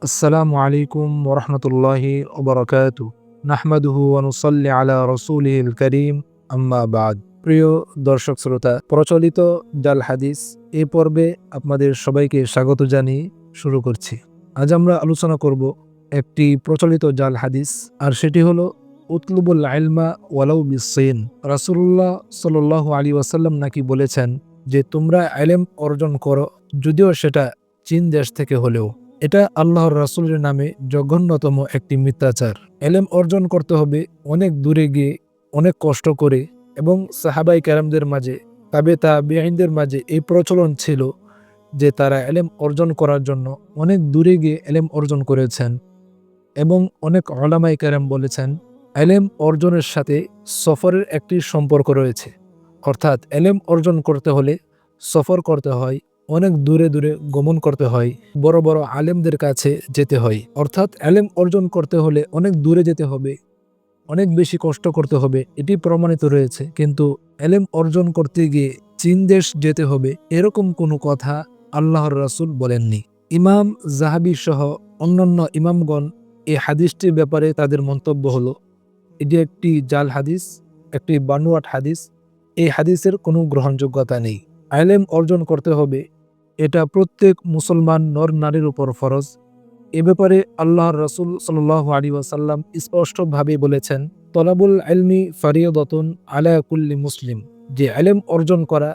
আসসালামু আলাইকুম ওরহমতুল্লাহি ওবরাকাতু নাহমাদুহু ওয়া নুসাল্লি আলা রাসূলিহিল কারীম আম্মা বাদ। প্রিয় দর্শক শ্রোতা, প্রচলিত জাল হাদিস এই পর্বে আপনাদের সবাইকে স্বাগত জানিয়ে শুরু করছি। আজ আমরা আলোচনা করব একটি প্রচলিত জাল হাদিস, আর সেটি হলো উতলুবুল ইলমা ওয়ালাউ বিসসিন। রাসূলুল্লাহ সাল্লাল্লাহু আলাইহি ওয়াসাল্লাম নাকি বলেছেন যে তোমরা ইলম অর্জন করো, যদিও সেটা চীন দেশ থেকে হলেও। এটা আল্লাহর রাসূলের নামে জঘন্যতম একটি মিথ্যাচার। ইলম অর্জন করতে হবে অনেক দূরে গিয়ে, অনেক কষ্ট করে, এবং সাহাবায়ে কেরামদের মাঝে, তাবেঈনদের মাঝে এই প্রচলন ছিল যে তারা ইলম অর্জন করার জন্য অনেক দূরে গিয়ে ইলম অর্জন করেছেন। এবং অনেক উলামায়ে কেরাম বলেছেন ইলম অর্জনের সাথে সফরের একটি সম্পর্ক রয়েছে। অর্থাৎ ইলম অর্জন করতে হলে সফর করতে হয়, অনেক দূরে দূরে গমন করতে হয়, বড় বড় আলেমদের কাছে যেতে হয়। অর্থাৎ ইলম অর্জন করতে হলে অনেক দূরে যেতে হবে, অনেক বেশি কষ্ট করতে হবে, এটি প্রমাণিত রয়েছে। কিন্তু ইলম অর্জন করতে গিয়ে চীন দেশ যেতে হবে, এরকম কোনো কথা আল্লাহর রাসূল বলেননি। ইমাম যাহাবী সহ অন্যান্য ইমামগণ এই হাদিসটির ব্যাপারে তাদের মন্তব্য হলো এটি একটি জাল হাদিস, একটি বানোয়াট হাদিস। এই হাদিসের কোনো গ্রহণযোগ্যতা নেই। ইলম অর্জন করতে হবে, এটা প্রত্যেক মুসলমান নর নারীর উপর ফরজ। এ ব্যাপারে আল্লাহর রাসূল সাল্লাল্লাহু আলাইহি ওয়াসাল্লাম স্পষ্টভাবে বলেছেন, তলাবুল ইলমি ফারিয়াদাতুন আলা কুল্লি মুসলিম, যে ইলম অর্জন করা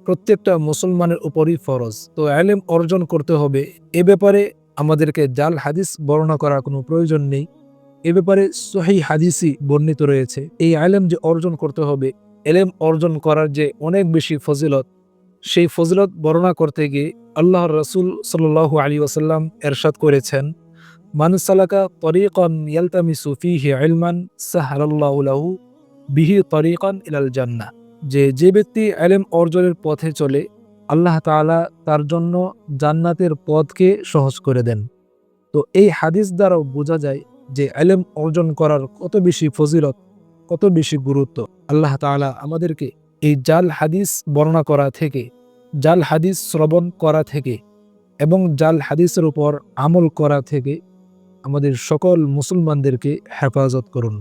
প্রত্যেকটা মুসলমানের উপরই ফরজ। তো ইলম অর্জন করতে হবে, এ ব্যাপারে আমাদেরকে জাল হাদিস বর্ণনা করার কোনো প্রয়োজন নেই। এ ব্যাপারে সহিহ হাদিসই বর্ণিত রয়েছে। এই ইলম যে অর্জন করতে হবে, ইলম অর্জন করার যে অনেক বেশি ফজিলত, সেই ফজিলত বর্ণনা করতে গিয়ে আল্লাহর রাসূল সাল্লাল্লাহু আলাইহি ওয়াসাল্লাম ইরশাদ করেছেন, মান সালাকা তরিকান ইয়ালতামিসু ফীহি ইলমান সাহালাল্লাহু লাহু বিহি তরিকান ইলাল জান্নাহ, যে ব্যক্তি ইলম অর্জনের পথে চলে, আল্লাহ তাআলা তার জন্য জান্নাতের পথকে সহজ করে দেন। তো এই হাদিস দ্বারাও বোঝা যায় যে ইলম অর্জন করার কত বেশি ফজিলত, কত বেশি গুরুত্ব। আল্লাহ তাআলা আমাদেরকে এই জাল হাদিস বর্ণনা করা থেকে, জাল হাদিস শ্রবণ করা থেকে এবং জাল হাদিসের উপর আমল করা থেকে আমাদের সকল মুসলমানদেরকে হেফাজত করুন।